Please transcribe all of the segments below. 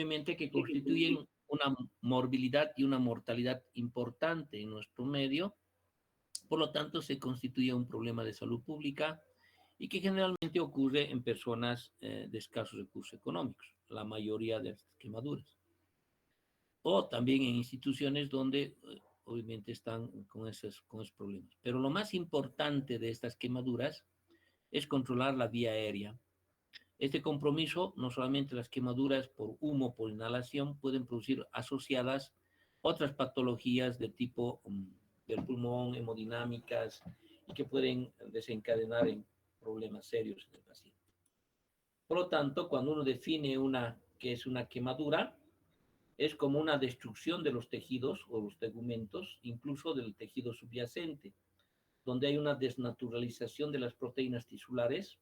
obviamente que constituyen una morbilidad y una mortalidad importante en nuestro medio. Por lo tanto, se constituye un problema de salud pública y que generalmente ocurre en personas de escasos recursos económicos, la mayoría de estas quemaduras. O también en instituciones donde obviamente están con esos problemas. Pero lo más importante de estas quemaduras es controlar la vía aérea. Este compromiso, no solamente las quemaduras por humo, por inhalación, pueden producir asociadas otras patologías de tipo del pulmón, hemodinámicas, y que pueden desencadenar en problemas serios en el paciente. Por lo tanto, cuando uno define que es una quemadura, es como una destrucción de los tejidos o los tegumentos, incluso del tejido subyacente, donde hay una desnaturalización de las proteínas tisulares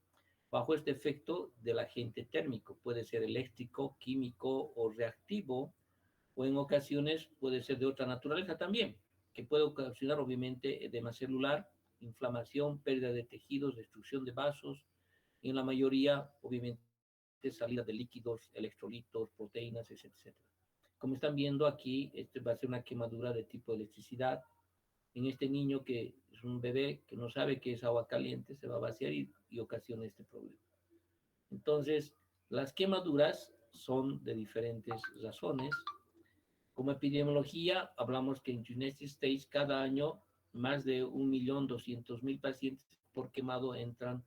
bajo este efecto del agente térmico. Puede ser eléctrico, químico o reactivo, o en ocasiones puede ser de otra naturaleza también, que puede ocasionar obviamente edema celular, inflamación, pérdida de tejidos, destrucción de vasos, y en la mayoría obviamente salida de líquidos, electrolitos, proteínas, etc. Como están viendo aquí, este va a ser una quemadura de tipo electricidad. En este niño que es un bebé que no sabe que es agua caliente, se va a vaciar y ocasiona este problema. Entonces, las quemaduras son de diferentes razones. Como epidemiología, hablamos que en United States cada año más de 1.200.000 pacientes por quemado entran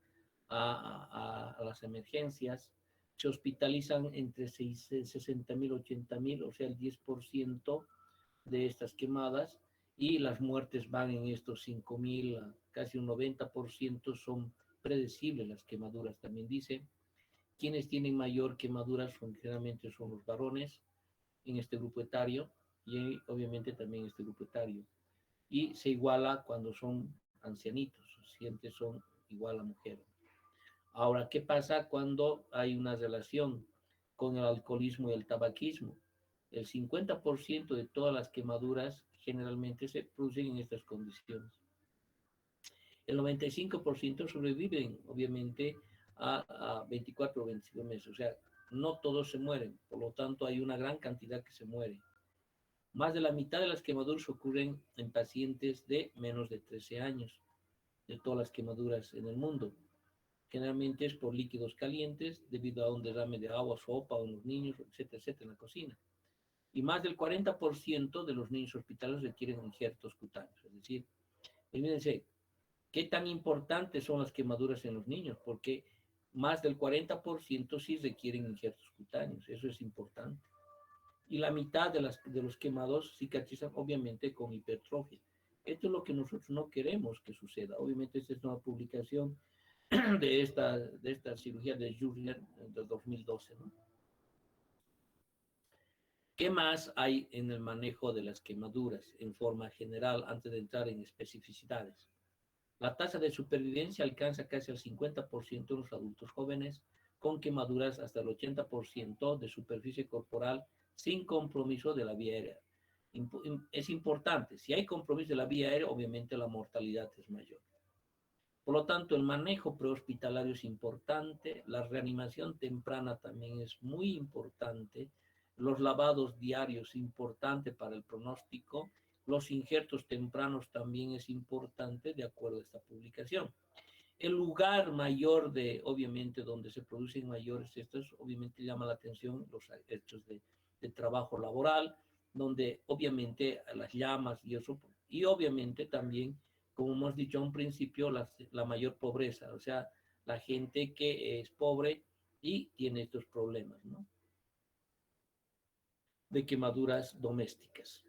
a las emergencias. Se hospitalizan entre 60.000 y 80.000, o sea, el 10% de estas quemadas, y las muertes van en estos 5.000, casi un 90% son predecibles las quemaduras, también dice. Quienes tienen mayor quemaduras generalmente son los varones en este grupo etario, y obviamente también en este grupo etario. Y se iguala cuando son ancianitos, siempre son igual a mujer. Ahora, ¿qué pasa cuando hay una relación con el alcoholismo y el tabaquismo? El 50% de todas las quemaduras generalmente se producen en estas condiciones. El 95% sobreviven, obviamente, a 24 o 25 meses. O sea, no todos se mueren, por lo tanto hay una gran cantidad que se muere. Más de la mitad de las quemaduras ocurren en pacientes de menos de 13 años, de todas las quemaduras en el mundo. Generalmente es por líquidos calientes, debido a un derrame de agua, sopa o en los niños, etcétera, etcétera, en la cocina. Y más del 40% de los niños hospitalarios requieren injertos cutáneos. Es decir, fíjense, ¿qué tan importantes son las quemaduras en los niños? Porque más del 40% sí requieren injertos cutáneos. Eso es importante. Y la mitad de los quemados cicatrizan obviamente con hipertrofia. Esto es lo que nosotros no queremos que suceda. Obviamente esta es una publicación de esta cirugía de Jurner del 2012, ¿no? ¿Qué más hay en el manejo de las quemaduras en forma general antes de entrar en especificidades? La tasa de supervivencia alcanza casi el 50% en los adultos jóvenes, con quemaduras hasta el 80% de superficie corporal sin compromiso de la vía aérea. Es importante, si hay compromiso de la vía aérea, obviamente la mortalidad es mayor. Por lo tanto, el manejo prehospitalario es importante, la reanimación temprana también es muy importante, los lavados diarios importante para el pronóstico, los injertos tempranos también es importante de acuerdo a esta publicación. El lugar mayor obviamente, donde se producen mayores estos, obviamente llama la atención los hechos de trabajo laboral, donde obviamente las llamas y eso, y obviamente también, como hemos dicho a un principio, la mayor pobreza, o sea, la gente que es pobre y tiene estos problemas, ¿no? De quemaduras domésticas.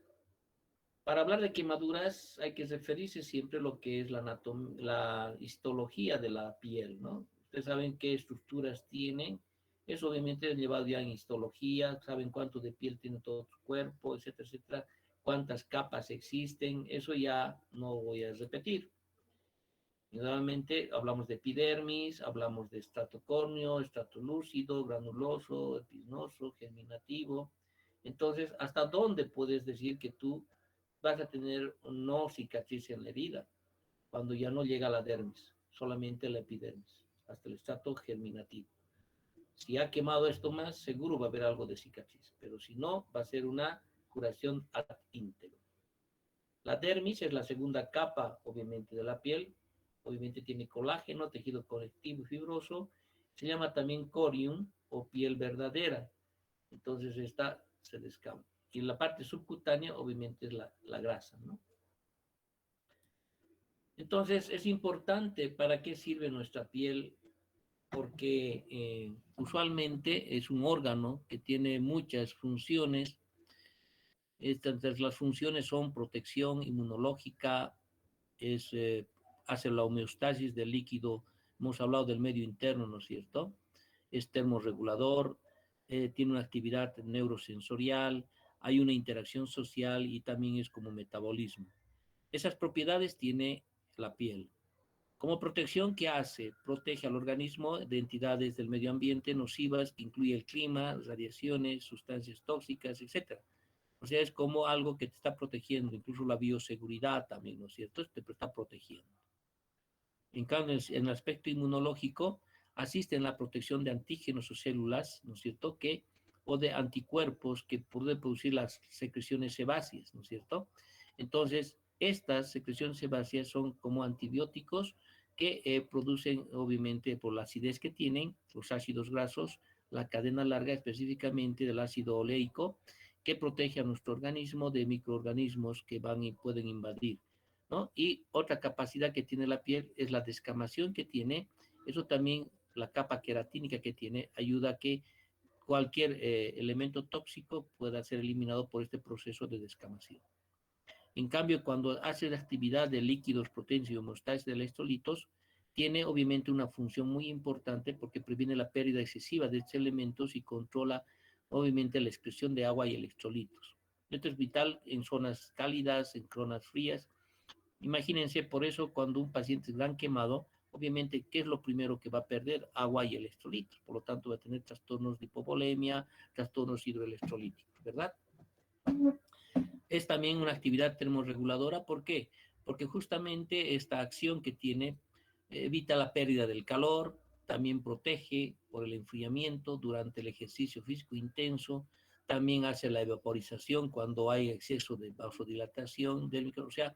Para hablar de quemaduras hay que referirse siempre a lo que es la histología de la piel, ¿no? Ustedes saben qué estructuras tienen, eso obviamente es llevado ya en histología, saben cuánto de piel tiene todo tu cuerpo, etcétera, etcétera, cuántas capas existen, eso ya no voy a repetir. Generalmente hablamos de epidermis, hablamos de estrato córneo, estrato lúcido, granuloso, epinoso, germinativo. Entonces, ¿hasta dónde puedes decir que tú vas a tener no cicatriz en la herida? Cuando ya no llega la dermis, solamente la epidermis, hasta el estrato germinativo. Si ha quemado esto más, seguro va a haber algo de cicatriz, pero si no, va a ser una curación ad íntegro. La dermis es la segunda capa, obviamente, de la piel. Obviamente tiene colágeno, tejido conectivo y fibroso. Se llama también corium o piel verdadera. Entonces esta se descama. Y la parte subcutánea, obviamente, es la grasa, ¿no? Entonces es importante para qué sirve nuestra piel, porque usualmente es un órgano que tiene muchas funciones. Estas las funciones son protección inmunológica, es, hace la homeostasis del líquido, hemos hablado del medio interno, ¿no es cierto? Es termorregulador, tiene una actividad neurosensorial, hay una interacción social y también es como metabolismo. Esas propiedades tiene la piel. Como protección, ¿qué hace? Protege al organismo de entidades del medio ambiente nocivas, que incluye el clima, radiaciones, sustancias tóxicas, etcétera. O sea, es como algo que te está protegiendo, incluso la bioseguridad también, ¿no es cierto? Te está protegiendo. En cambio, en el aspecto inmunológico, asiste en la protección de antígenos o células, ¿no es cierto? O de anticuerpos que pueden producir las secreciones sebáceas, ¿no es cierto? Entonces, estas secreciones sebáceas son como antibióticos que producen, obviamente, por la acidez que tienen, los ácidos grasos, la cadena larga específicamente del ácido oleico, que protege a nuestro organismo de microorganismos que van y pueden invadir, ¿no? Y otra capacidad que tiene la piel es la descamación que tiene. Eso también, la capa queratínica que tiene, ayuda a que cualquier elemento tóxico pueda ser eliminado por este proceso de descamación. En cambio, cuando hace la actividad de líquidos, proteínas y homeostasis de electrolitos, tiene obviamente una función muy importante porque previene la pérdida excesiva de estos elementos y controla obviamente la excreción de agua y electrolitos. Esto es vital en zonas cálidas, en zonas frías. Imagínense, por eso cuando un paciente es gran quemado, obviamente, ¿qué es lo primero que va a perder? Agua y electrolitos. Por lo tanto, va a tener trastornos de hipovolemia, trastornos hidroelectrolíticos, ¿verdad? Es también una actividad termorreguladora. ¿Por qué? Porque justamente esta acción que tiene evita la pérdida del calor, también protege por el enfriamiento durante el ejercicio físico intenso, también hace la evaporización cuando hay exceso de vasodilatación del micro, o sea,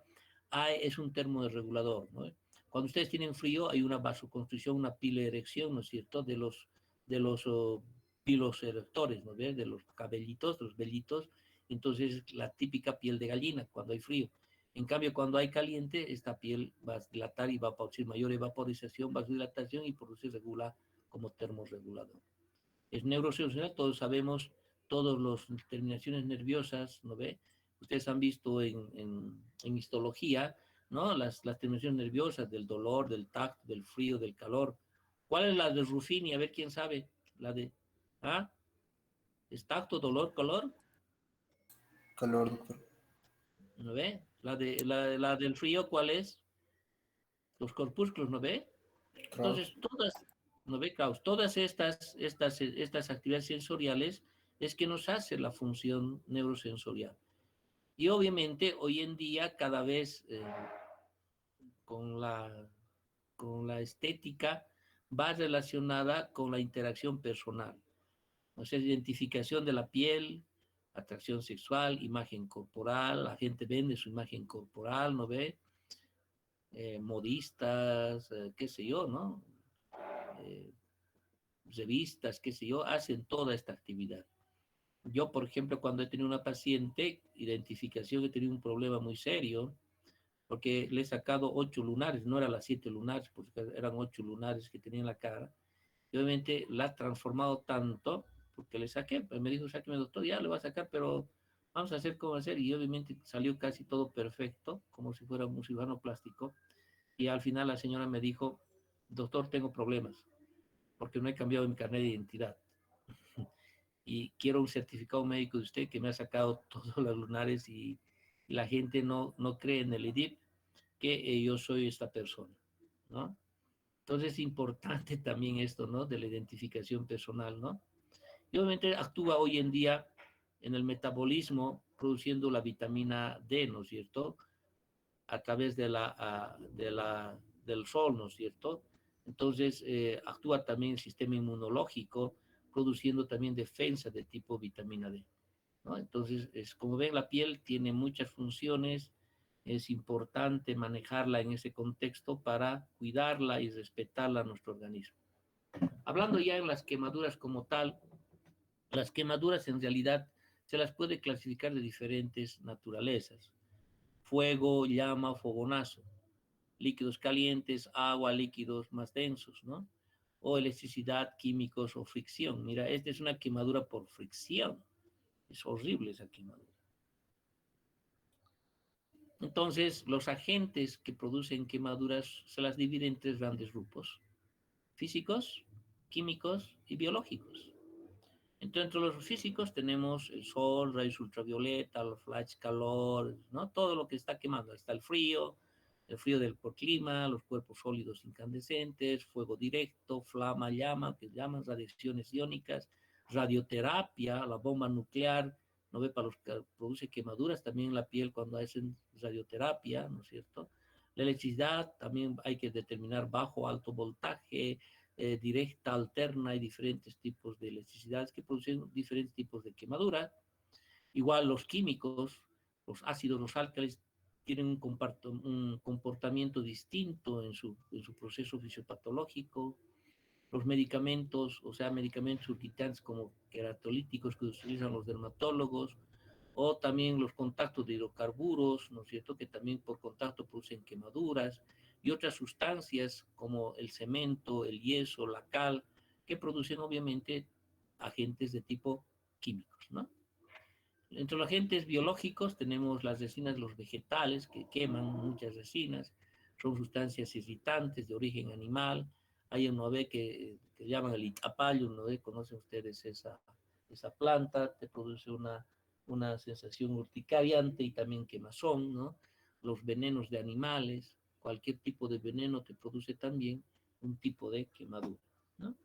es un termorregulador, ¿no? Cuando ustedes tienen frío hay una vasoconstricción, una piloerección, ¿no es cierto?, de los pilos erectores, ¿no ves?, de los cabellitos, los vellitos. Entonces la típica piel de gallina cuando hay frío. En cambio, cuando hay caliente, esta piel va a dilatar y va a producir mayor evaporización, vasodilatación y por eso se regula como termorregulador. Es neurosensorial, todos sabemos, todas las terminaciones nerviosas, ¿no ve? Ustedes han visto en histología, ¿no? Las terminaciones nerviosas del dolor, del tacto, del frío, del calor. ¿Cuál es la de Ruffini? A ver quién sabe. La de, ¿ah? ¿Es tacto, dolor, calor? Calor, doctor. ¿No ve? La del frío, ¿cuál es? Los corpúsculos, ¿no ve? Kraus. Entonces, todas, ¿no ve, Klaus? Todas estas actividades sensoriales es que nos hace la función neurosensorial. Y obviamente, hoy en día, cada vez con la, con la estética va relacionada con la interacción personal. O sea, identificación de la piel, atracción sexual, imagen corporal, la gente vende su imagen corporal, ¿no ve? Modistas, qué sé yo, ¿no? Eh, revistas, qué sé yo, hacen toda esta actividad. Yo, por ejemplo, cuando he tenido una paciente, identificación, he tenido un problema muy serio, porque le he sacado 8 lunares, no eran las 7 lunares, porque eran 8 lunares que tenía en la cara, y obviamente la ha transformado tanto, porque le saqué, pues me dijo, sáqueme doctor, ya le va a sacar, pero vamos a hacer cómo hacer, y obviamente salió casi todo perfecto, como si fuera un cirujano plástico, y al final la señora me dijo, doctor, tengo problemas, porque no he cambiado mi carnet de identidad. Y quiero un certificado médico de usted que me ha sacado todos los lunares y la gente no cree en el EDIP que yo soy esta persona, ¿no? Entonces es importante también esto, ¿no? De la identificación personal, ¿no? Y obviamente actúa hoy en día en el metabolismo produciendo la vitamina D, ¿no es cierto? A través del sol, ¿no es cierto? Entonces actúa también el sistema inmunológico produciendo también defensa de tipo vitamina D, ¿no? Entonces, como ven, la piel tiene muchas funciones, es importante manejarla en ese contexto para cuidarla y respetarla a nuestro organismo. Hablando ya en las quemaduras como tal, las quemaduras en realidad se las puede clasificar de diferentes naturalezas: fuego, llama, fogonazo, líquidos calientes, agua, líquidos más densos, ¿no? O electricidad, químicos o fricción. Mira, esta es una quemadura por fricción. Es horrible esa quemadura. Entonces, los agentes que producen quemaduras se las dividen en tres grandes grupos: físicos, químicos y biológicos. Entre los físicos tenemos el sol, rayos ultravioleta, los flash, calor, ¿no? Todo lo que está quemando. Está el frío del clima, los cuerpos sólidos incandescentes, fuego directo, flama, llama, que llaman radiaciones iónicas, radioterapia, la bomba nuclear, ¿no ve? Para los que produce quemaduras también en la piel cuando hacen radioterapia, ¿no es cierto? La electricidad también hay que determinar bajo, alto voltaje, directa, alterna, y diferentes tipos de electricidades que producen diferentes tipos de quemadura. Igual los químicos, los ácidos, los álcalis, tienen un comportamiento distinto en su proceso fisiopatológico. Los medicamentos, o sea, medicamentos urticantes como queratolíticos que utilizan los dermatólogos, o también los contactos de hidrocarburos, ¿no es cierto?, que también por contacto producen quemaduras, y otras sustancias como el cemento, el yeso, la cal, que producen obviamente agentes de tipo químicos, ¿no? Entre los agentes biológicos tenemos las resinas de los vegetales, que queman muchas resinas, son sustancias irritantes de origen animal. Hay uno ve que llaman el itapallo, uno ve, conocen ustedes esa planta, te produce una sensación urticariante y también quemazón, ¿no? Los venenos de animales, cualquier tipo de veneno te produce también un tipo de quemadura, ¿no?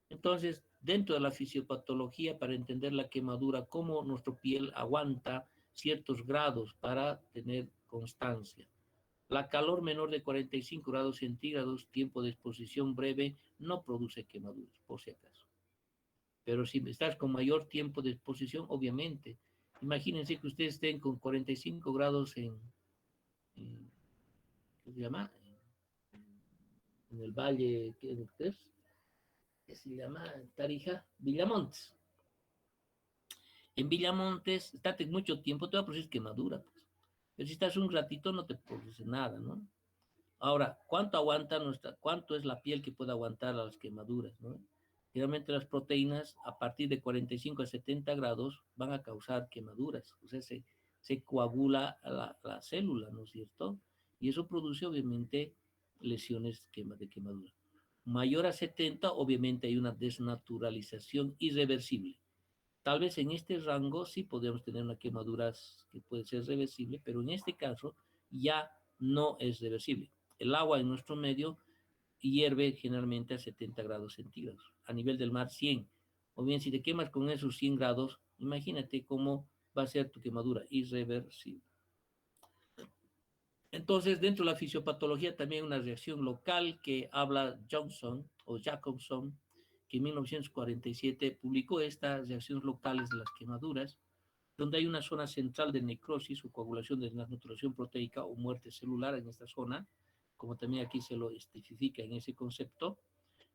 Entonces, dentro de la fisiopatología, para entender la quemadura, cómo nuestra piel aguanta ciertos grados para tener constancia. La calor menor de 45 grados centígrados, tiempo de exposición breve, no produce quemaduras, por si acaso. Pero si estás con mayor tiempo de exposición, obviamente, imagínense que ustedes estén con 45 grados ¿qué se llama? En el valle, ¿qué es? ¿Qué se llama? Tarija, Villamontes. En Villamontes, estate mucho tiempo, te va a producir quemadura, pues. Pero si estás un ratito, no te produce nada, ¿no? Ahora, cuánto es la piel que puede aguantar a las quemaduras, ¿no? Generalmente las proteínas a partir de 45 a 70 grados van a causar quemaduras, o sea, se coagula la célula, ¿no es cierto? Y eso produce obviamente lesiones de quemadura. Mayor a 70, obviamente hay una desnaturalización irreversible. Tal vez en este rango sí podemos tener una quemadura que puede ser reversible, pero en este caso ya no es reversible. El agua en nuestro medio hierve generalmente a 70 grados centígrados, a nivel del mar 100. O bien, si te quemas con esos 100 grados, imagínate cómo va a ser tu quemadura, irreversible. Entonces, dentro de la fisiopatología también hay una reacción local que habla Johnson o Jacobson, que en 1947 publicó estas reacciones locales de las quemaduras, donde hay una zona central de necrosis o coagulación de desnaturación proteica o muerte celular en esta zona, como también aquí se lo especifica en ese concepto.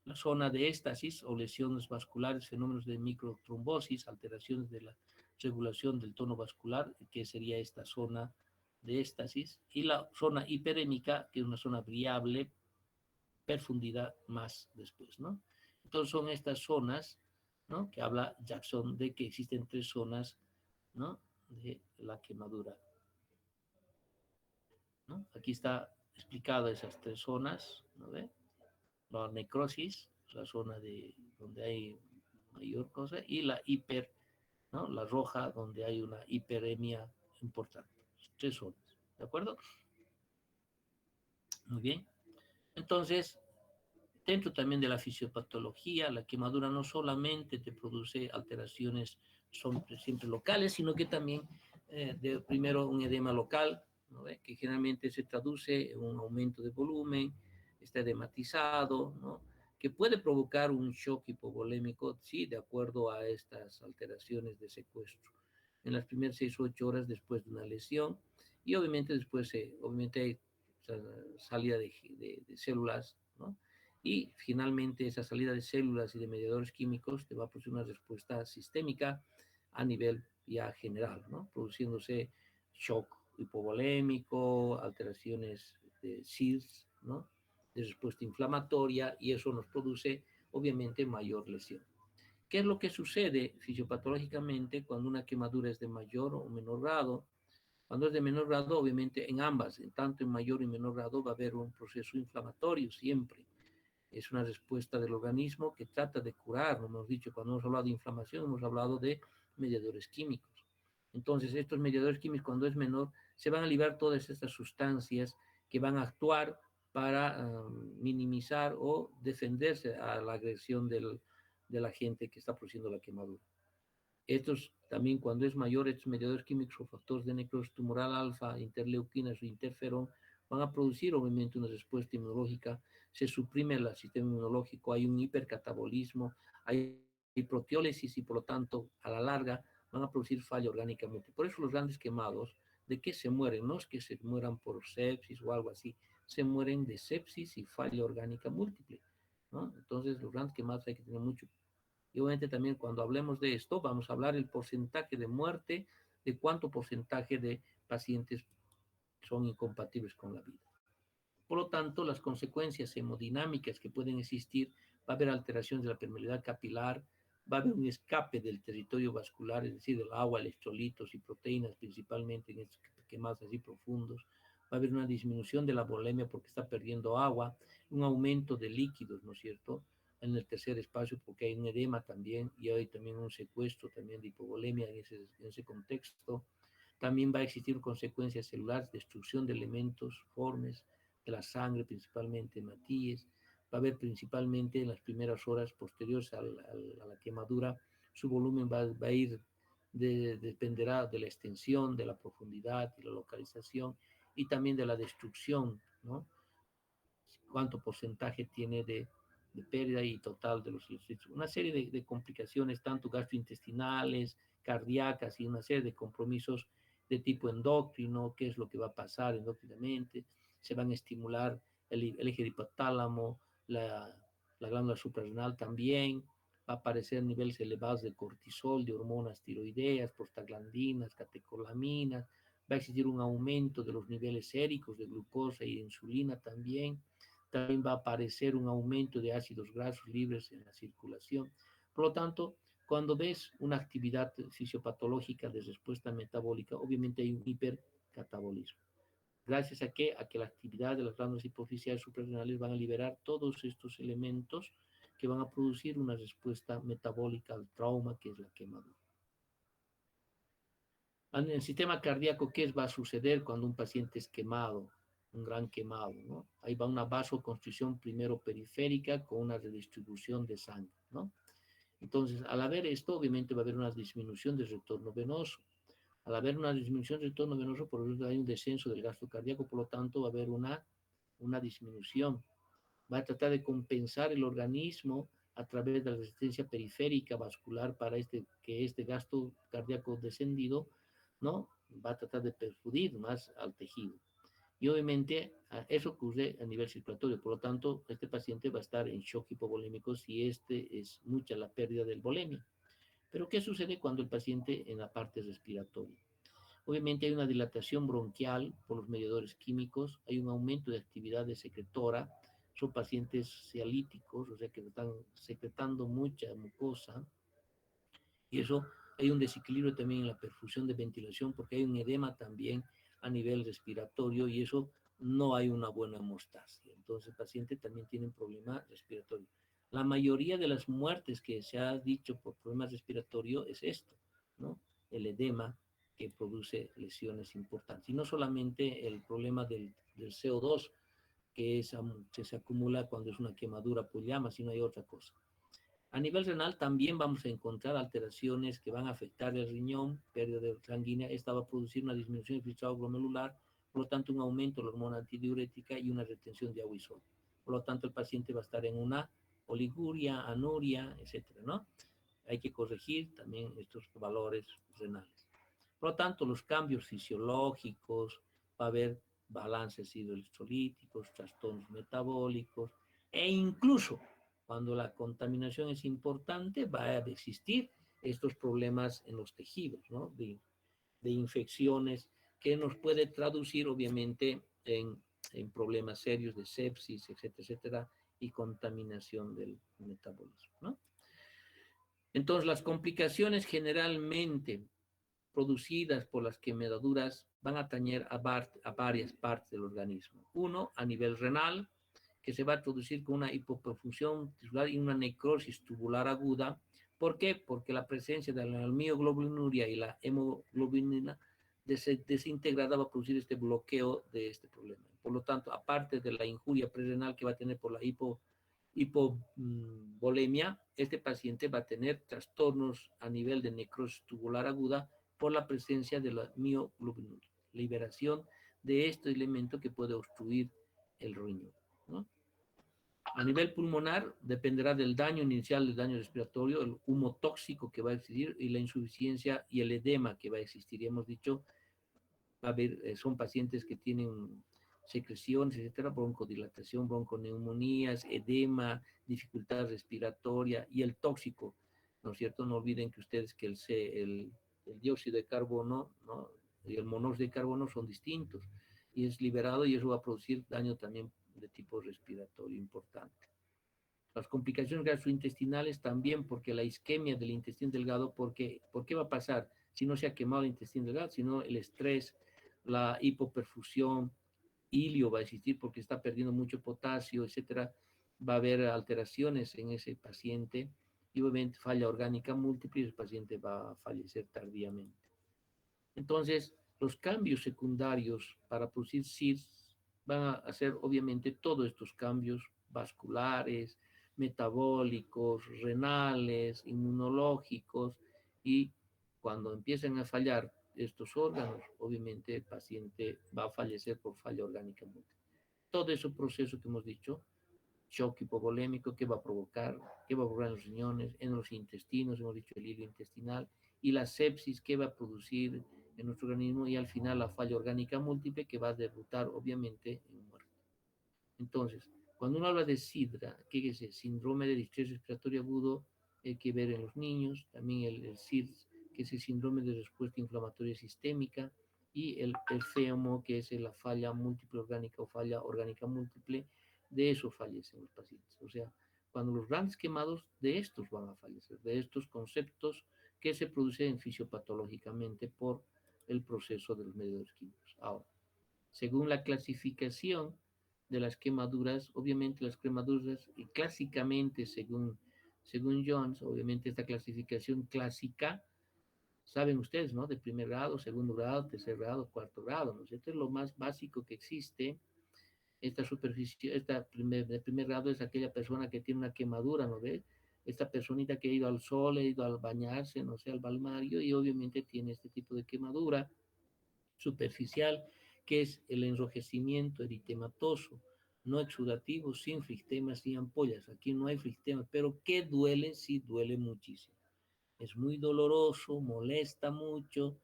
La zona de éstasis o lesiones vasculares, fenómenos de microtrombosis, alteraciones de la regulación del tono vascular, que sería esta zona de éstasis, y la zona hiperémica, que es una zona variable, perfundida más después, ¿no? Entonces son estas zonas, ¿no?, que habla Jackson de que existen tres zonas, ¿no?, de la quemadura, ¿no? Aquí está explicada esas tres zonas, ¿no ve? La necrosis, la zona donde hay mayor cosa, y la hiper, ¿no?, la roja, donde hay una hiperemia importante. Tres zonas, ¿de acuerdo? Muy bien. Entonces, dentro también de la fisiopatología, la quemadura no solamente te produce alteraciones, son siempre locales, sino que también primero un edema local, ¿no?, que generalmente se traduce en un aumento de volumen, está edematizado, ¿no?, que puede provocar un shock hipovolémico, sí, de acuerdo a estas alteraciones de secuestro. En las primeras 6 o 8 horas después de una lesión, y obviamente después, obviamente hay salida de células, ¿no? Y finalmente esa salida de células y de mediadores químicos te va a producir una respuesta sistémica a nivel ya general, ¿no? Produciéndose shock hipovolémico, alteraciones de CIRS, ¿no? De respuesta inflamatoria, y eso nos produce obviamente mayor lesión. ¿Qué es lo que sucede fisiopatológicamente cuando una quemadura es de mayor o menor grado? Cuando es de menor grado, obviamente en ambas, en tanto en mayor y menor grado, va a haber un proceso inflamatorio siempre. Es una respuesta del organismo que trata de curar. No hemos dicho, cuando hemos hablado de inflamación, hemos hablado de mediadores químicos. Entonces, estos mediadores químicos, cuando es menor, se van a liberar todas estas sustancias que van a actuar para minimizar o defenderse a la agresión del agente que está produciendo la quemadura. Estos también, cuando es mayor, estos mediadores químicos o factores de necrosis tumoral alfa, interleuquinas o interferón, van a producir obviamente una respuesta inmunológica, se suprime el sistema inmunológico, hay un hipercatabolismo, hay proteólisis y por lo tanto a la larga van a producir falla orgánica múltiple. Por eso los grandes quemados, ¿de qué se mueren? No es que se mueran por sepsis o algo así, se mueren de sepsis y falla orgánica múltiple, ¿no? Entonces los grandes quemados hay que tener mucho. Y obviamente también cuando hablemos de esto, vamos a hablar el porcentaje de muerte, de cuánto porcentaje de pacientes son incompatibles con la vida. Por lo tanto, las consecuencias hemodinámicas que pueden existir, va a haber alteraciones de la permeabilidad capilar, va a haber un escape del territorio vascular, es decir, del agua, electrolitos y proteínas, principalmente en estos quemados así profundos, va a haber una disminución de la volemia porque está perdiendo agua, un aumento de líquidos, ¿no es cierto?, en el tercer espacio porque hay un edema también y hay también un secuestro también de hipovolemia en ese contexto. También va a existir consecuencias celulares, destrucción de elementos formes de la sangre, principalmente hematíes. Va a haber principalmente en las primeras horas posteriores a la quemadura, su volumen va a ir, dependerá de la extensión, de la profundidad y la localización y también de la destrucción, ¿no? Cuánto porcentaje tiene de pérdida y total de los electrocitos. Una serie de complicaciones, tanto gastrointestinales, cardíacas y una serie de compromisos de tipo endocrino, qué es lo que va a pasar endócrinamente, se van a estimular el eje hipotálamo, la glándula suprarrenal también, va a aparecer niveles elevados de cortisol, de hormonas tiroideas, prostaglandinas, catecolaminas, va a existir un aumento de los niveles séricos de glucosa y de insulina también, también va a aparecer un aumento de ácidos grasos libres en la circulación. Por lo tanto, cuando ves una actividad fisiopatológica de respuesta metabólica, obviamente hay un hipercatabolismo. Gracias a que la actividad de las glándulas hipoficiales suprarrenales van a liberar todos estos elementos que van a producir una respuesta metabólica al trauma, que es la quemadura. En el sistema cardíaco, ¿qué va a suceder cuando un paciente es quemado? Un gran quemado, ¿no? Ahí va una vasoconstricción primero periférica con una redistribución de sangre, ¿no? Entonces, al haber esto, obviamente va a haber una disminución del retorno venoso. Al haber una disminución del retorno venoso, por eso hay un descenso del gasto cardíaco, por lo tanto va a haber una disminución. Va a tratar de compensar el organismo a través de la resistencia periférica vascular para que este gasto cardíaco descendido, ¿no? Va a tratar de perfundir más al tejido. Y obviamente eso ocurre a nivel circulatorio, por lo tanto, este paciente va a estar en shock hipovolémico si es mucha la pérdida del volemia. Pero ¿qué sucede cuando el paciente en la parte respiratoria? Obviamente hay una dilatación bronquial por los mediadores químicos, hay un aumento de actividad de secretora, son pacientes cialíticos, o sea que están secretando mucha mucosa, y eso hay un desequilibrio también en la perfusión de ventilación porque hay un edema también a nivel respiratorio y eso no hay una buena hemostasia. Entonces el paciente también tiene un problema respiratorio. La mayoría de las muertes que se ha dicho por problemas respiratorios es esto, ¿no? El edema que produce lesiones importantes. Y no solamente el problema del CO2 que se acumula cuando es una quemadura por llama, sino hay otra cosa. A nivel renal también vamos a encontrar alteraciones que van a afectar el riñón, pérdida de sanguínea. Esta va a producir una disminución del filtrado glomerular, por lo tanto un aumento de la hormona antidiurética y una retención de agua y sol. Por lo tanto el paciente va a estar en una oliguria, anuria, etcétera, ¿no? Hay que corregir también estos valores renales. Por lo tanto, los cambios fisiológicos, va a haber balances hidroelectrolíticos, trastornos metabólicos, e incluso cuando la contaminación es importante, va a existir estos problemas en los tejidos, ¿no? De infecciones que nos puede traducir obviamente en problemas serios de sepsis, etcétera, etcétera, y contaminación del metabolismo, ¿no? Entonces, las complicaciones generalmente producidas por las quemaduras van a atañer a varias partes del organismo. Uno, a nivel renal, que se va a producir con una hipoperfusión tisular y una necrosis tubular aguda. ¿Por qué? Porque la presencia de la mioglobinuria y la hemoglobina desintegrada va a producir este bloqueo de este problema. Por lo tanto, aparte de la injuria prerenal que va a tener por la hipovolemia, este paciente va a tener trastornos a nivel de necrosis tubular aguda por la presencia de la mioglobinuria, liberación de este elemento que puede obstruir el riñón, ¿no? A nivel pulmonar, dependerá del daño inicial, del daño respiratorio, el humo tóxico que va a existir y la insuficiencia y el edema que va a existir. Y hemos dicho, va a haber, son pacientes que tienen secreciones, etcétera, broncodilatación, bronconeumonías, edema, dificultad respiratoria y el tóxico, ¿no es cierto? No olviden que ustedes que el dióxido de carbono, ¿no? Y el monóxido de carbono son distintos y es liberado y eso va a producir daño también de tipo respiratorio importante. Las complicaciones gastrointestinales también porque la isquemia del intestino delgado, ¿por qué va a pasar? Si no se ha quemado el intestino delgado, sino el estrés, la hipoperfusión, hilio va a existir porque está perdiendo mucho potasio, etcétera. Va a haber alteraciones en ese paciente y obviamente falla orgánica múltiple y el paciente va a fallecer tardíamente. Entonces, los cambios secundarios para producir SIRS van a hacer obviamente todos estos cambios vasculares, metabólicos, renales, inmunológicos, y cuando empiecen a fallar estos órganos, obviamente el paciente va a fallecer por falla orgánica múltiple. Todo ese proceso que hemos dicho, shock hipovolémico, que va a provocar, que va a provocar en los riñones, en los intestinos, hemos dicho el hilo intestinal, y la sepsis que va a producir en nuestro organismo, y al final la falla orgánica múltiple que va a derrotar obviamente en muerte. Entonces, cuando uno habla de SIDRA, ¿qué es el síndrome de distrés respiratorio agudo? Hay que ver en los niños, también el SIRS, que es el síndrome de respuesta inflamatoria sistémica, y el FEMO, que es la falla múltiple orgánica o falla orgánica múltiple, de eso fallecen los pacientes. O sea, cuando los grandes quemados, de estos van a fallecer, de estos conceptos que se producen fisiopatológicamente por el proceso de los mediadores químicos. Ahora, según la clasificación de las quemaduras, obviamente las quemaduras, y clásicamente según Jones, obviamente esta clasificación clásica, saben ustedes, ¿no? De primer grado, segundo grado, tercer grado, cuarto grado, ¿no? Esto es lo más básico que existe. Esta superficie, de primer grado es aquella persona que tiene una quemadura, ¿no ve? Esta personita que ha ido al sol, ha ido a bañarse, no sé, al balneario, y obviamente tiene este tipo de quemadura superficial, que es el enrojecimiento eritematoso, no exudativo, sin flictemas ni ampollas. Aquí no hay flictemas, pero que duele, sí duele muchísimo. Es muy doloroso, molesta mucho,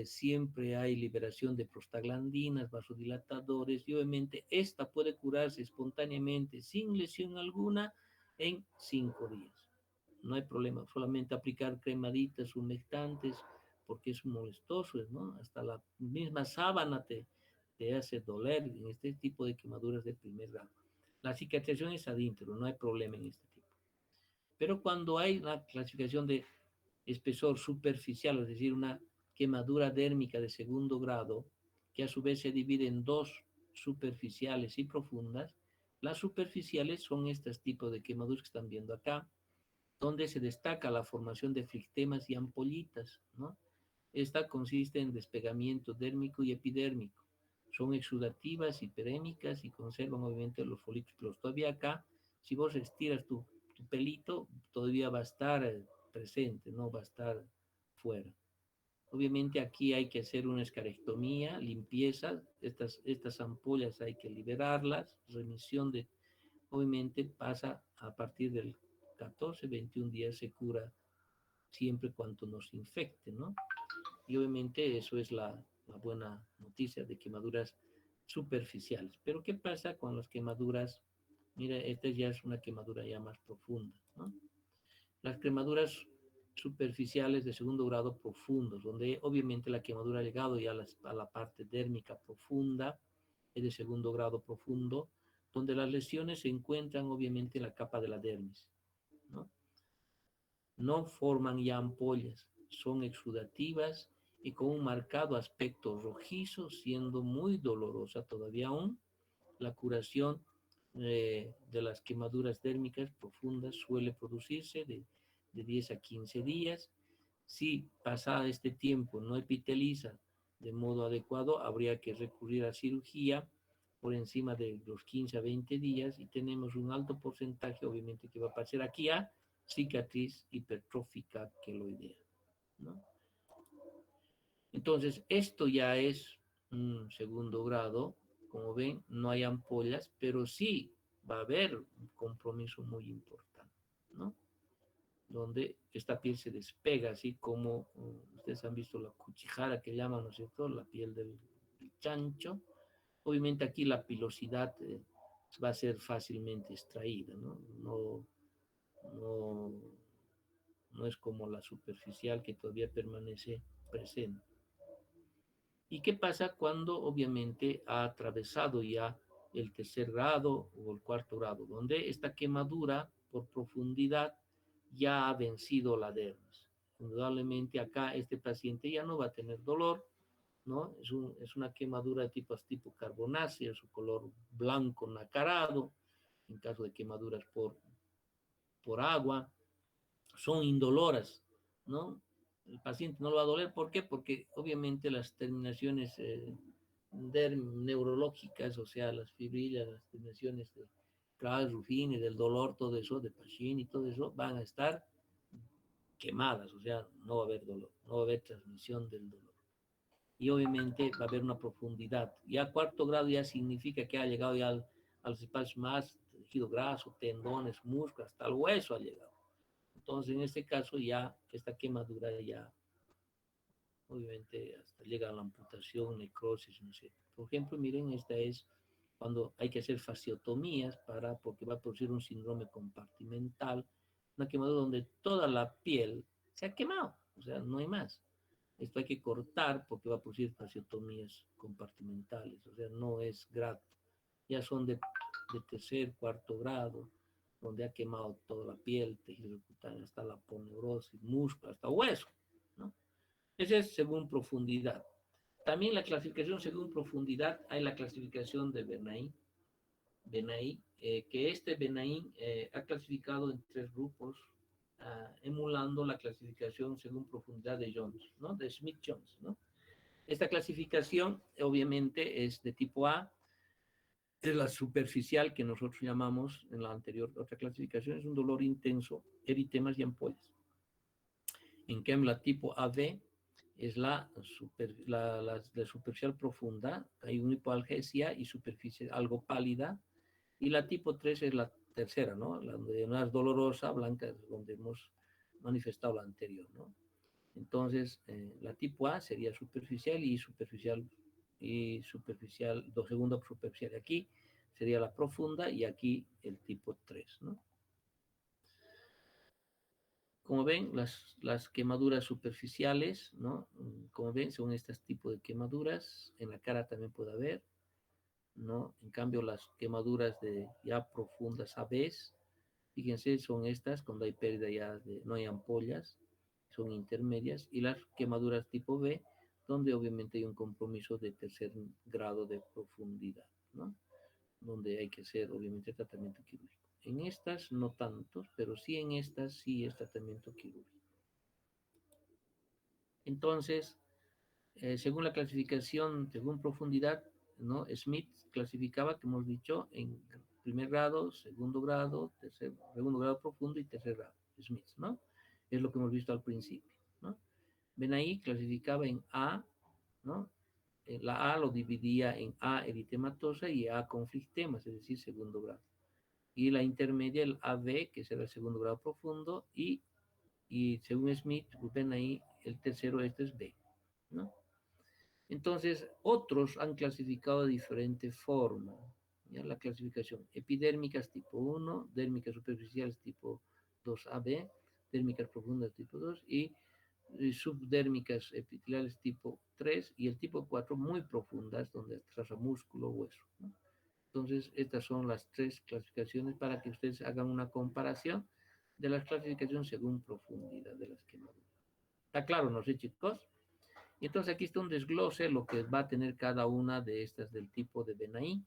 siempre hay liberación de prostaglandinas, vasodilatadores, y obviamente esta puede curarse espontáneamente sin lesión alguna en 5 días. No hay problema, solamente aplicar cremaditas humectantes porque es molestoso, ¿no? Hasta la misma sábana te hace doler en este tipo de quemaduras de primer grado. La cicatrización es adíntero, no hay problema en este tipo. Pero cuando hay una clasificación de espesor superficial, es decir, una quemadura dérmica de segundo grado, que a su vez se divide en dos superficiales y profundas, las superficiales son estos tipos de quemaduras que están viendo acá, donde se destaca la formación de flictemas y ampollitas, ¿no? Esta consiste en despegamiento dérmico y epidérmico. Son exudativas, hiperémicas y conservan obviamente los folículos. Todavía acá, si vos estiras tu pelito, todavía va a estar presente, no va a estar fuera. Obviamente aquí hay que hacer una escarectomía, limpieza, estas ampollas hay que liberarlas, remisión obviamente pasa a partir del 14, 21 días se cura siempre cuando nos infecte, ¿no? Y obviamente eso es la buena noticia de quemaduras superficiales. Pero ¿qué pasa con las quemaduras? Mira, esta ya es una quemadura ya más profunda, ¿no? Las quemaduras superficiales de segundo grado profundos, donde obviamente la quemadura ha llegado ya a la parte dérmica profunda, es de segundo grado profundo, donde las lesiones se encuentran obviamente en la capa de la dermis, ¿no? No forman ya ampollas, son exudativas y con un marcado aspecto rojizo, siendo muy dolorosa todavía aún. La curación de las quemaduras dérmicas profundas suele producirse de 10 a 15 días. Si pasado este tiempo no epiteliza de modo adecuado, habría que recurrir a cirugía por encima de los 15 a 20 días y tenemos un alto porcentaje, obviamente, que va a pasar aquí a cicatriz hipertrófica queloidea, ¿no? Entonces, esto ya es un segundo grado. Como ven, no hay ampollas, pero sí va a haber un compromiso muy importante, ¿no? Donde esta piel se despega, así como ustedes han visto la cuchijara que llaman, ¿no es cierto?, la piel del chancho. Obviamente aquí la pilosidad va a ser fácilmente extraída, ¿no? No, no es como la superficial que todavía permanece presente. ¿Y qué pasa cuando obviamente ha atravesado ya el tercer grado o el cuarto grado, donde esta quemadura por profundidad ya ha vencido la dermis? Indudablemente acá este paciente ya no va a tener dolor, ¿no? Es una quemadura de tipo carbonácea, su color blanco nacarado, en caso de quemaduras por agua, son indoloras, ¿no? El paciente no lo va a doler, ¿por qué? Porque obviamente las terminaciones neurológicas, o sea, las fibrillas, las terminaciones de Krabs, Ruffini, del dolor, todo eso, de Pacini y todo eso, van a estar quemadas, o sea, no va a haber dolor, no va a haber transmisión del dolor. Y obviamente va a haber una profundidad. Ya cuarto grado ya significa que ha llegado ya a los espacios más tejido graso, tendones, músculos, hasta el hueso ha llegado. Entonces, en este caso ya esta quemadura ya obviamente hasta llega a la amputación, necrosis, no sé. Por ejemplo, miren, esta es cuando hay que hacer fasciotomías porque va a producir un síndrome compartimental, una quemadura donde toda la piel se ha quemado, o sea, no hay más. Esto hay que cortar porque va a producir fasciotomías compartimentales, o sea, no es grato. Ya son de tercer, cuarto grado, donde ha quemado toda la piel, tejido cutáneo, hasta la poneurosis, músculo, hasta hueso, ¿no? Ese es según profundidad. También la clasificación según profundidad, hay la clasificación de Benaí, que este Benaí ha clasificado en tres grupos, emulando la clasificación según profundidad de Jones, ¿no? De Smith-Jones, ¿no? Esta clasificación obviamente es de tipo A, es la superficial que nosotros llamamos en la anterior, otra clasificación, es un dolor intenso, eritemas y ampollas. En cambio, la tipo AB es la superficial profunda, hay una hipoalgesia y superficie algo pálida, y la tipo 3 es la tercera, ¿no? La donde no es dolorosa, blanca, donde hemos manifestado la anterior, ¿no? Entonces, la tipo A sería superficial y superficial, segunda superficial. Aquí sería la profunda y aquí el tipo 3, ¿no? Como ven, las quemaduras superficiales, ¿no? Como ven, son estos tipos de quemaduras. En la cara también puede haber, ¿no? En cambio, las quemaduras de ya profundas a vez, fíjense, son estas, cuando hay pérdida ya no hay ampollas, son intermedias, y las quemaduras tipo B, donde obviamente hay un compromiso de tercer grado de profundidad, ¿no? Donde hay que hacer obviamente tratamiento quirúrgico. En estas no tantos, pero sí en estas sí es tratamiento quirúrgico. Entonces, según la clasificación, según profundidad, ¿no? Smith clasificaba, como hemos dicho, en primer grado, segundo grado, segundo grado profundo y tercer grado. Smith, ¿no? Es lo que hemos visto al principio, ¿no? Benaí clasificaba en A, ¿no? La A lo dividía en A eritematosa y A conflictemas, es decir, segundo grado. y la intermedia, el AB, que será el segundo grado profundo, y según Smith, ven ahí, el tercero, este es B, ¿no? Entonces, otros han clasificado de diferente forma, ¿ya? La clasificación: epidérmicas tipo 1, dérmicas superficiales tipo 2AB, dérmicas profundas tipo 2 y subdérmicas epiteliales tipo 3 y el tipo 4 muy profundas, donde traza músculo, hueso, ¿no? Entonces, estas son las tres clasificaciones para que ustedes hagan una comparación de las clasificaciones según profundidad de las quemaduras. ¿Está claro, no sé, chicos? Y entonces aquí está un desglose, lo que va a tener cada una de estas del tipo de Benaí.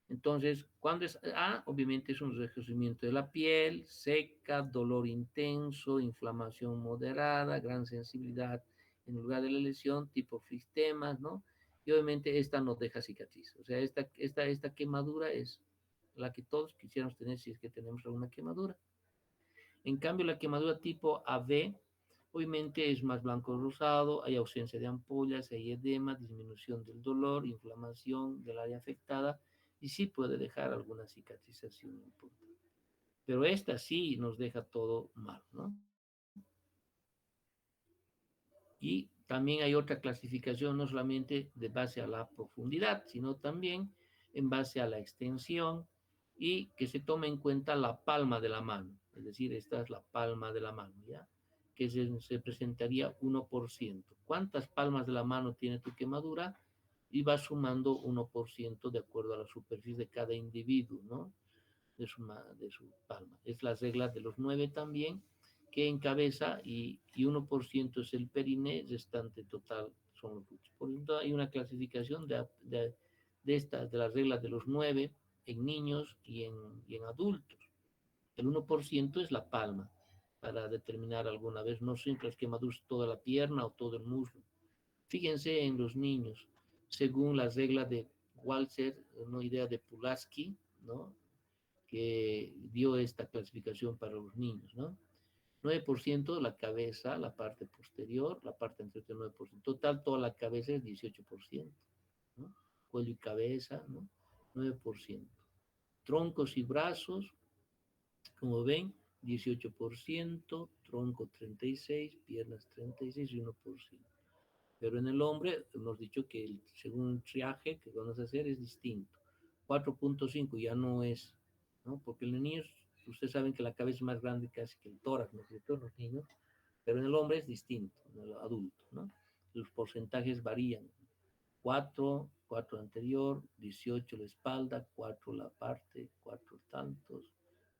Entonces, cuando es A, obviamente es un enrojecimiento de la piel, seca, dolor intenso, inflamación moderada, gran sensibilidad en lugar de la lesión, tipo flistemas, ¿no? Y obviamente esta no deja cicatriz. O sea, esta quemadura es la que todos quisiéramos tener si es que tenemos alguna quemadura. En cambio, la quemadura tipo AB, obviamente es más blanco rosado, hay ausencia de ampollas, hay edema, disminución del dolor, inflamación del área afectada y sí puede dejar alguna cicatrización en punta. Pero esta sí nos deja todo mal, ¿no? Y también hay otra clasificación, no solamente de base a la profundidad, sino también en base a la extensión y que se tome en cuenta la palma de la mano. Es decir, esta es la palma de la mano, ¿ya? Que se presentaría 1%. ¿Cuántas palmas de la mano tiene tu quemadura? Y va sumando 1% de acuerdo a la superficie de cada individuo, ¿no? De su palma. Es la regla de los 9 también, que encabeza y 1% es el periné, restante total son los glúteos. Por lo tanto, hay una clasificación de las reglas de los 9 en niños y en adultos. El 1% es la palma, para determinar alguna vez, no siempre las quemaduras toda la pierna o todo el muslo. Fíjense en los niños, según las reglas de Walser, una idea de Pulaski, ¿no? Que dio esta clasificación para los niños, ¿no? 9% la cabeza, la parte posterior, la parte anterior 9%. Total, toda la cabeza es 18%, ¿no? Cuello y cabeza, ¿no? 9%. Troncos y brazos, como ven, 18%, tronco 36%, piernas 36% y 1%. Pero en el hombre hemos dicho que según un triaje que vamos a hacer es distinto. 4.5 ya no es, ¿no? Porque en los niños, ustedes saben que la cabeza es más grande casi que el tórax, ¿no? De todos los niños, pero en el hombre es distinto, en el adulto, ¿no? Los porcentajes varían. 4 anterior, 18 la espalda, 4 la parte, 4 tantos,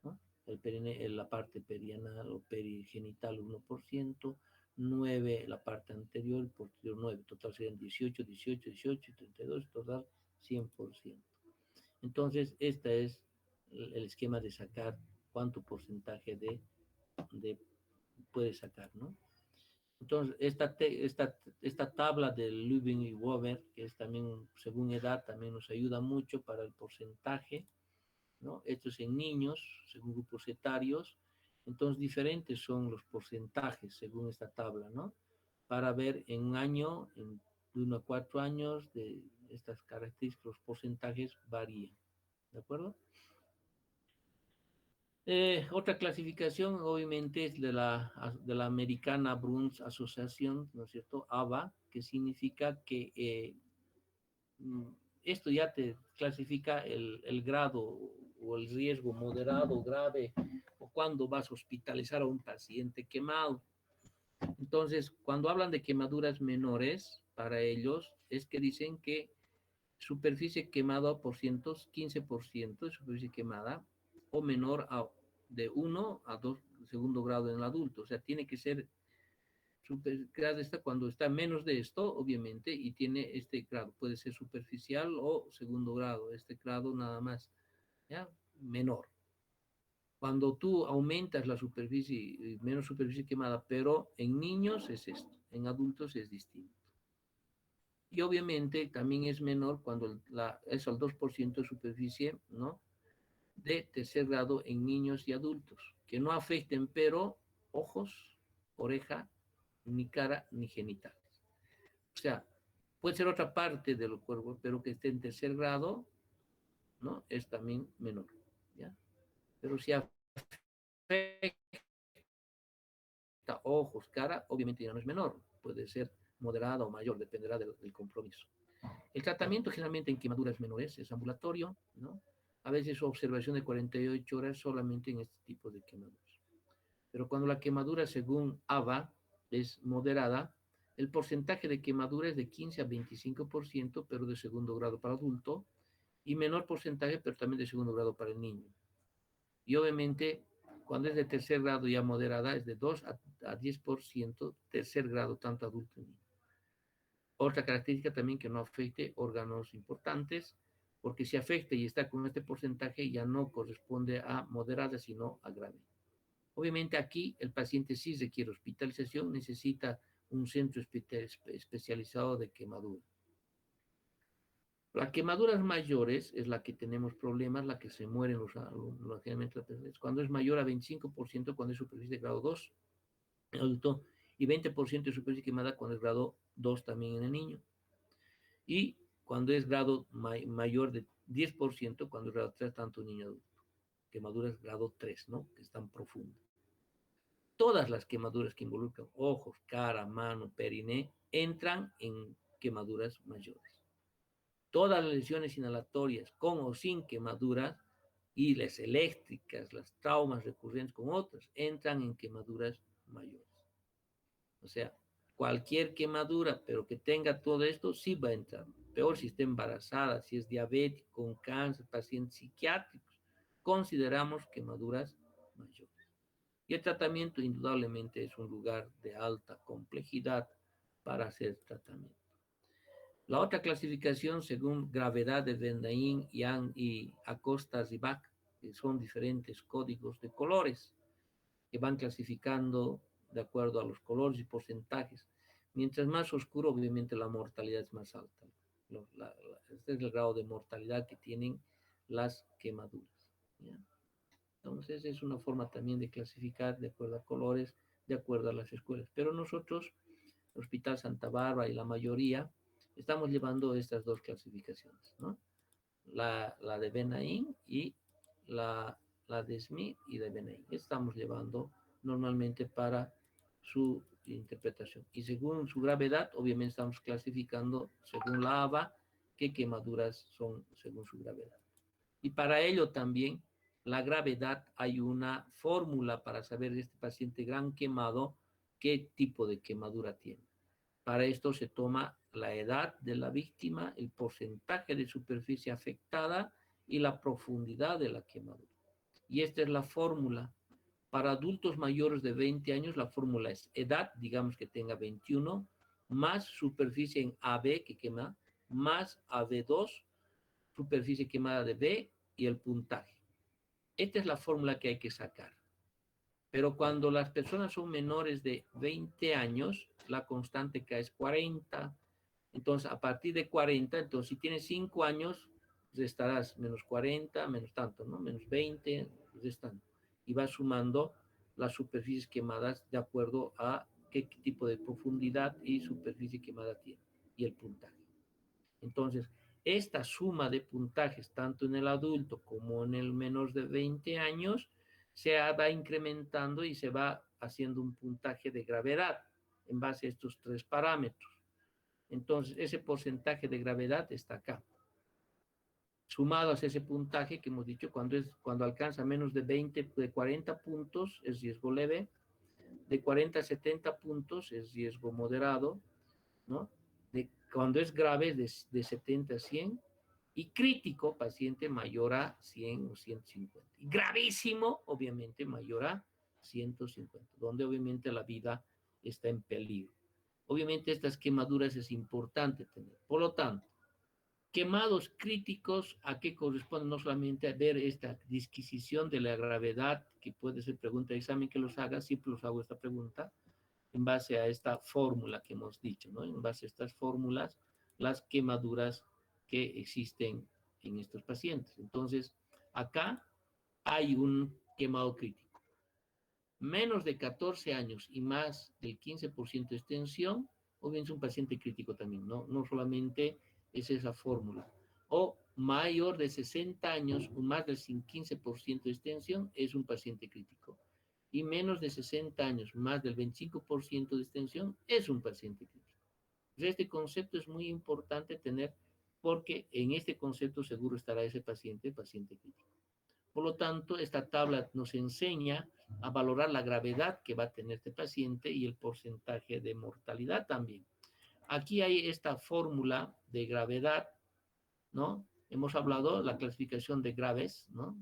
¿no? La parte perianal o perigenital 1%, 9 la parte anterior, posterior 9, total serían 18, 18, 18 y 32, total 100%. Entonces, este es el esquema de sacar cuánto porcentaje de puede sacar, ¿no? Entonces, esta tabla del Lubin y Wober, que es también según edad, también nos ayuda mucho para el porcentaje, ¿no? Esto es en niños, según grupos etarios. Entonces, diferentes son los porcentajes según esta tabla, ¿no? Para ver en un año, de 1 a 4 años, de estas características, los porcentajes varían, ¿de acuerdo? Otra clasificación, obviamente, es de la Americana Burns Association, ¿no es cierto? ABA, que significa que esto ya te clasifica el grado o el riesgo moderado, grave, o cuando vas a hospitalizar a un paciente quemado. Entonces, cuando hablan de quemaduras menores, para ellos es que dicen que superficie quemada por 15% de superficie quemada o menor de 1 a 2 segundo grado en el adulto. O sea, tiene que ser grado esta cuando está menos de esto, obviamente, y tiene este grado. Puede ser superficial o segundo grado, este grado nada más, ¿ya? Menor. Cuando tú aumentas la superficie, menos superficie quemada, pero en niños es esto, en adultos es distinto. Y obviamente también es menor cuando es al 2% de superficie, ¿no? De tercer grado en niños y adultos, que no afecten, pero ojos, oreja, ni cara, ni genitales. O sea, puede ser otra parte del cuerpo, pero que esté en tercer grado, ¿no? Es también menor, ¿ya? Pero si afecta ojos, cara, obviamente ya no es menor, puede ser moderada o mayor, dependerá del compromiso. El tratamiento generalmente en quemaduras menores es ambulatorio, ¿no? A veces observación de 48 horas solamente en este tipo de quemaduras. Pero cuando la quemadura, según AVA, es moderada, el porcentaje de quemadura es de 15 a 25%, pero de segundo grado para adulto, y menor porcentaje, pero también de segundo grado para el niño. Y obviamente, cuando es de tercer grado ya moderada, es de 2 a 10%, tercer grado, tanto adulto y niño. Otra característica también que no afecte órganos importantes, porque si afecta y está con este porcentaje, ya no corresponde a moderada, sino a grave. Obviamente aquí el paciente sí requiere hospitalización, necesita un centro especializado de quemadura. Las quemaduras mayores es la que tenemos problemas, la que se mueren generalmente cuando es mayor a 25% cuando es superficie de grado 2 en adulto y 20% de superficie quemada cuando es grado 2 también en el niño. Y cuando es grado mayor de 10% cuando es grado 3 tanto niño adulto. Quemaduras grado 3, ¿no? Que están profundas. Todas las quemaduras que involucran ojos, cara, mano, periné, entran en quemaduras mayores. Todas las lesiones inhalatorias con o sin quemaduras y las eléctricas, las traumas recurrentes con otras, entran en quemaduras mayores. O sea, cualquier quemadura, pero que tenga todo esto, sí va a entrar. Peor si está embarazada, si es diabético, con cáncer, pacientes psiquiátricos, consideramos quemaduras mayores. Y el tratamiento indudablemente es un lugar de alta complejidad para hacer tratamiento. La otra clasificación según gravedad de Vendaín, Yang y Acosta-Ribach, que son diferentes códigos de colores que van clasificando de acuerdo a los colores y porcentajes. Mientras más oscuro, obviamente la mortalidad es más alta. Este es el grado de mortalidad que tienen las quemaduras. ¿Ya? Entonces es una forma también de clasificar de acuerdo a colores, de acuerdo a las escuelas. Pero nosotros, el Hospital Santa Bárbara y la mayoría, estamos llevando estas dos clasificaciones, ¿no? La de Benaín y la de Smith y de Benaín. Estamos llevando normalmente para su interpretación. Y según su gravedad, obviamente estamos clasificando según la ABA qué quemaduras son según su gravedad. Y para ello también la gravedad hay una fórmula para saber de este paciente gran quemado qué tipo de quemadura tiene. Para esto se toma la edad de la víctima, el porcentaje de superficie afectada y la profundidad de la quemadura. Y esta es la fórmula. Para adultos mayores de 20 años, la fórmula es edad, digamos que tenga 21, más superficie en AB que quema, más AB2, superficie quemada de B y el puntaje. Esta es la fórmula que hay que sacar. Pero cuando las personas son menores de 20 años, la constante K es 40. Entonces, a partir de 40, entonces si tienes 5 años, restarás menos 40, menos tanto, ¿no? Menos 20, restando. Y vas sumando las superficies quemadas de acuerdo a qué tipo de profundidad y superficie quemada tiene y el puntaje. Entonces, esta suma de puntajes, tanto en el adulto como en el menor de 20 años, se va incrementando y se va haciendo un puntaje de gravedad en base a estos tres parámetros. Entonces, ese porcentaje de gravedad está acá. Sumado a ese puntaje que hemos dicho, cuando alcanza menos de 20, de 40 puntos es riesgo leve, de 40 a 70 puntos es riesgo moderado, ¿no? Cuando es grave de 70 a 100 y crítico, paciente mayor a 100 o 150. Y gravísimo, obviamente, mayor a 150, donde obviamente la vida está en peligro. Obviamente estas quemaduras es importante tener. Por lo tanto, quemados críticos, ¿a qué corresponde? No solamente a ver esta disquisición de la gravedad, que puede ser pregunta de examen que los haga, siempre los hago esta pregunta, en base a esta fórmula que hemos dicho, ¿no? En base a estas fórmulas, las quemaduras que existen en estos pacientes. Entonces, acá hay un quemado crítico. Menos de 14 años y más del 15% de extensión, o bien es un paciente crítico también, ¿no? No solamente es esa fórmula. O mayor de 60 años, más del 15% de extensión, es un paciente crítico. Y menos de 60 años, más del 25% de extensión, es un paciente crítico. Este concepto es muy importante tener porque en este concepto seguro estará ese paciente crítico. Por lo tanto, esta tabla nos enseña a valorar la gravedad que va a tener este paciente y el porcentaje de mortalidad también. Aquí hay esta fórmula de gravedad, ¿no? Hemos hablado de la clasificación de graves, ¿no?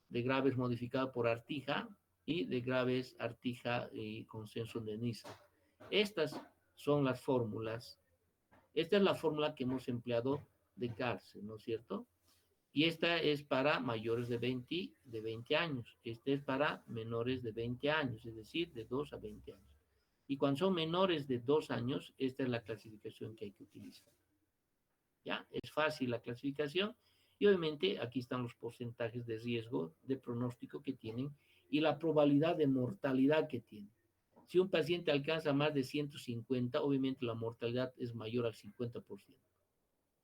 De graves modificada por Artija y de graves Artija y consenso de Niza. Estas son las fórmulas. Esta es la fórmula que hemos empleado de cárcel, ¿no es cierto? Y esta es para mayores de 20 años. Esta es para menores de 20 años, es decir, de 2 a 20 años. Y cuando son menores de 2 años, esta es la clasificación que hay que utilizar. ¿Ya? Es fácil la clasificación y obviamente aquí están los porcentajes de riesgo, de pronóstico que tienen y la probabilidad de mortalidad que tienen. Si un paciente alcanza más de 150, obviamente la mortalidad es mayor al 50%.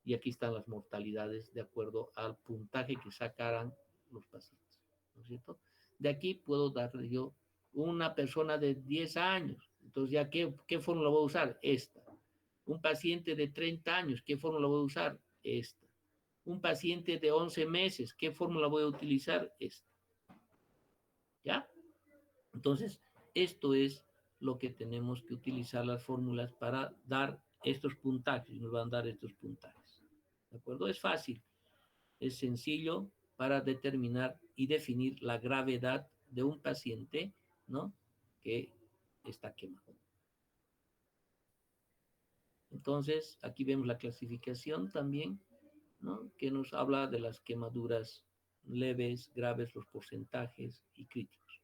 Y aquí están las mortalidades de acuerdo al puntaje que sacaran los pacientes, ¿no es cierto? De aquí puedo darle yo una persona de 10 años, entonces ya ¿qué fórmula voy a usar? Esta. Un paciente de 30 años, ¿qué fórmula voy a usar? Esta. Un paciente de 11 meses, ¿qué fórmula voy a utilizar? Esta. ¿Ya? Entonces, esto es lo que tenemos que utilizar las fórmulas para dar estos puntajes, nos van a dar estos puntajes. ¿De acuerdo? Es fácil, es sencillo para determinar y definir la gravedad de un paciente, ¿no? Que está quemado. Entonces, aquí vemos la clasificación también, ¿no? Que nos habla de las quemaduras leves, graves, los porcentajes y críticos,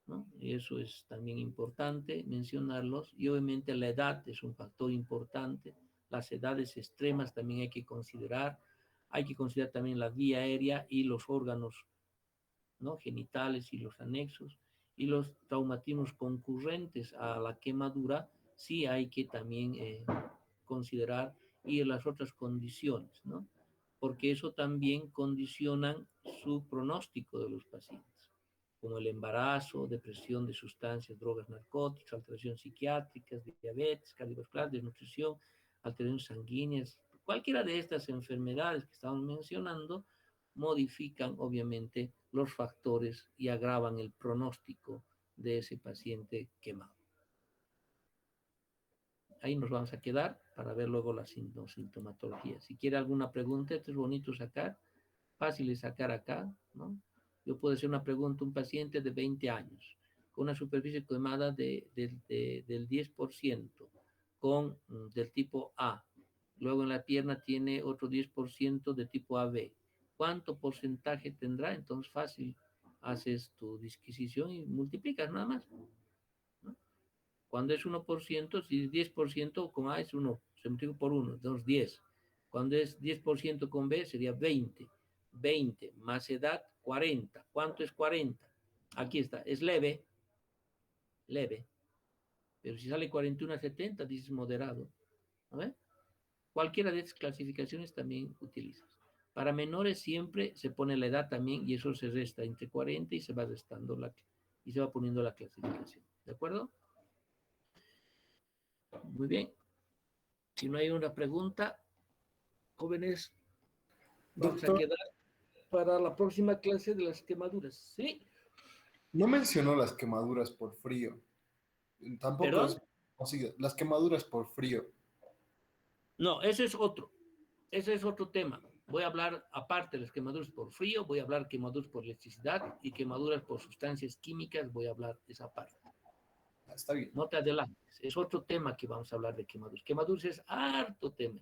¿no? Y eso es también importante mencionarlos. Y obviamente la edad es un factor importante. Las edades extremas también hay que considerar. Hay que considerar también la vía aérea y los órganos, ¿no? Genitales y los anexos. Y los traumatismos concurrentes a la quemadura, sí hay que también considerar y las otras condiciones, ¿no? Porque eso también condicionan su pronóstico de los pacientes, como el embarazo, depresión de sustancias, drogas narcóticas, alteraciones psiquiátricas, diabetes, cardiovascular, desnutrición, alteraciones sanguíneas. Cualquiera de estas enfermedades que estamos mencionando modifican obviamente los factores y agravan el pronóstico de ese paciente quemado. Ahí nos vamos a quedar para ver luego la sintomatología. Si quiere alguna pregunta, esto es bonito sacar, fácil de sacar acá, ¿no? Yo puedo hacer una pregunta, un paciente de 20 años, con una superficie quemada del 10%, del tipo A. Luego en la pierna tiene otro 10% de tipo AB. ¿Cuánto porcentaje tendrá? Entonces fácil, haces tu disquisición y multiplicas nada más. Cuando es 1%, si es 10% con A es 1, se multiplica por 1, entonces 10. Cuando es 10% con B sería 20. 20 más edad, 40. ¿Cuánto es 40? Aquí está, es leve, leve. Pero si sale 41 a 70, dices moderado. ¿No? Cualquiera de estas clasificaciones también utilizas. Para menores siempre se pone la edad también y eso se resta entre 40 y se va restando y se va poniendo la clasificación. ¿De acuerdo? Muy bien. Si no hay una pregunta, jóvenes, vamos a Doctor, quedar para la próxima clase de las quemaduras. ¿Sí? no mencionó las quemaduras por frío. Tampoco ¿Perdón? es conocido. Las quemaduras por frío. No, ese es otro. Ese es otro tema. Voy a hablar aparte de las quemaduras por frío, voy a hablar quemaduras por electricidad y quemaduras por sustancias químicas, voy a hablar de esa parte. Ah, está bien. No te adelantes, es otro tema que vamos a hablar de quemaduras. Quemaduras es harto tema.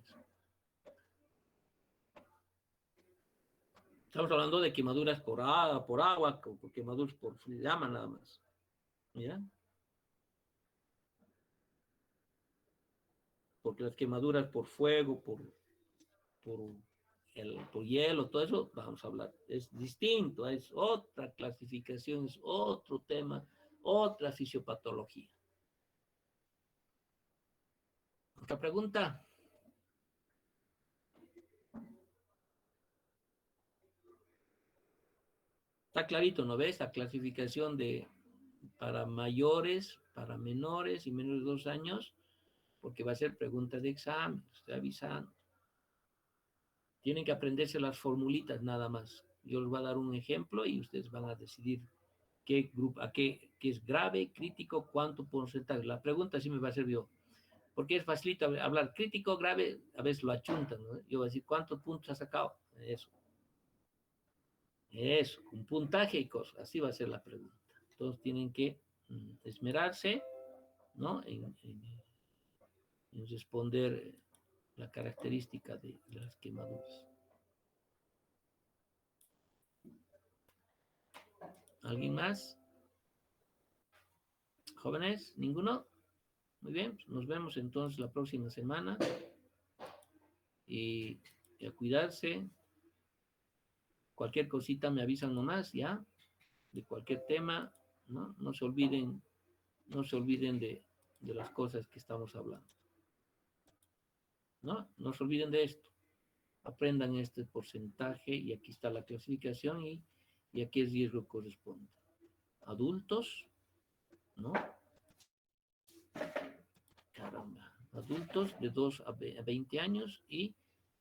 Estamos hablando de quemaduras por agua, por quemaduras por llama nada más. ¿Ya? Porque las quemaduras por fuego, por, por hielo, todo eso, vamos a hablar. Es distinto, es otra clasificación, es otro tema, otra fisiopatología. ¿Otra pregunta? Está clarito, ¿no ves? La clasificación de para mayores, para menores y menos de 2 años, porque va a ser pregunta de examen, estoy avisando. Tienen que aprenderse las formulitas nada más. Yo les voy a dar un ejemplo y ustedes van a decidir qué grupo, qué es grave, crítico, cuánto porcentaje. La pregunta sí me va a servir yo, porque es facilito hablar crítico, grave, a veces lo achuntan, ¿no? Yo voy a decir, ¿cuántos puntos ha sacado? Eso, un puntaje y cosas. Así va a ser la pregunta. Todos tienen que esmerarse, ¿no? En responder la característica de las quemaduras. ¿Alguien más? ¿Jóvenes? ¿Ninguno? Muy bien, pues nos vemos entonces la próxima semana y a cuidarse. Cualquier cosita me avisan nomás, ¿ya? De cualquier tema, ¿no? No se olviden de las cosas que estamos hablando, ¿no? No se olviden de esto. Aprendan este porcentaje y aquí está la clasificación y aquí el riesgo corresponde. Adultos, ¿no? Caramba. Adultos de 2 a 20 años y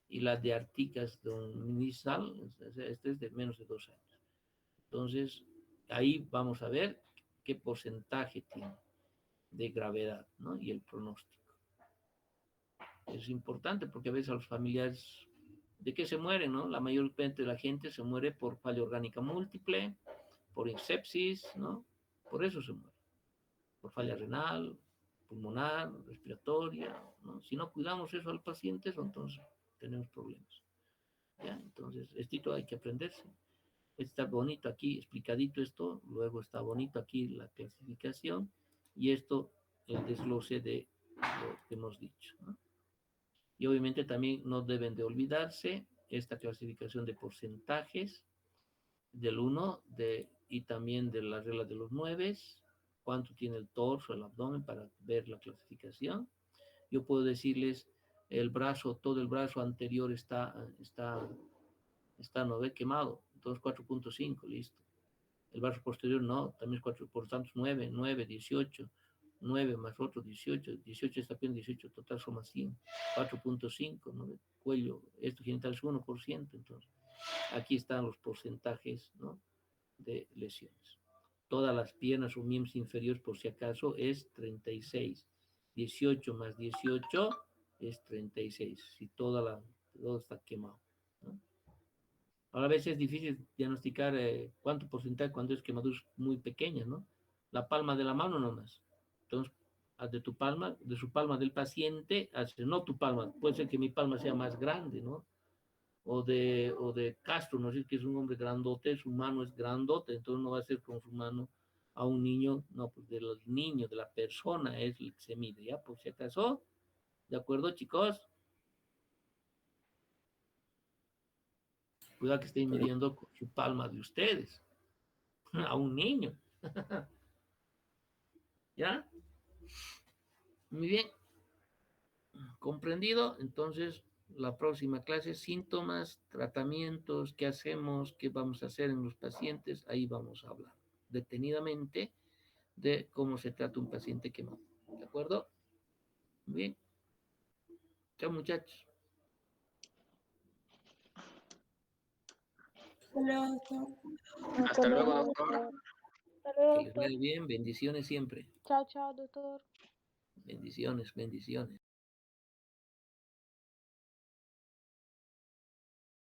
la de Articas Dominical, este es de menos de 2 años. Entonces, ahí vamos a ver qué porcentaje tiene de gravedad, ¿no? Y el pronóstico. Es importante porque a veces a los familiares, ¿de qué se mueren, no? La mayor parte de la gente se muere por falla orgánica múltiple, por sepsis, ¿no? Por eso se muere. Por falla renal, pulmonar, respiratoria, ¿no? Si no cuidamos eso al paciente, entonces tenemos problemas. ¿Ya? Entonces, esto hay que aprenderse. Está bonito aquí, explicadito esto, luego está bonito aquí la clasificación y esto el desglose de lo que hemos dicho, ¿no? Y obviamente también no deben de olvidarse esta clasificación de porcentajes del 1 y también de la regla de los 9, cuánto tiene el torso, el abdomen para ver la clasificación. Yo puedo decirles el brazo, todo el brazo anterior está 9 quemado, entonces 4.5, listo. El brazo posterior no, también es 4, por tanto 9, 9, 18, 9 más otro 18, 18 está bien, 18 total suma 100, 4.5, ¿no? Cuello, esto genital es 1%, entonces aquí están los porcentajes, ¿no? De lesiones. Todas las piernas o miembros inferiores, por si acaso, es 36. 18 más 18 es 36. Si todo está quemado, ¿no? Ahora a veces es difícil diagnosticar cuánto porcentaje cuando es quemaduras muy pequeñas, ¿no? La palma de la mano nomás. Entonces, de tu palma, de su palma del paciente, no tu palma, puede ser que mi palma sea más grande, ¿no? O de Castro, ¿no? Es que es un hombre grandote, su mano es grandote, entonces no va a ser con su mano a un niño, no, pues de los niños, de la persona es el que se mide, ¿ya? Por si acaso, ¿de acuerdo, chicos? Cuidado que estén midiendo con su palma de ustedes, a un niño, ¿ya? Muy bien, comprendido. Entonces, la próxima clase, síntomas, tratamientos, qué hacemos, qué vamos a hacer en los pacientes, ahí vamos a hablar detenidamente de cómo se trata un paciente quemado. ¿De acuerdo? Muy bien. Chao, muchachos. Hasta luego, doctor. Hasta luego, Que les doctor. vaya bien. Bendiciones siempre. Chao, chao, doctor. Bendiciones, bendiciones.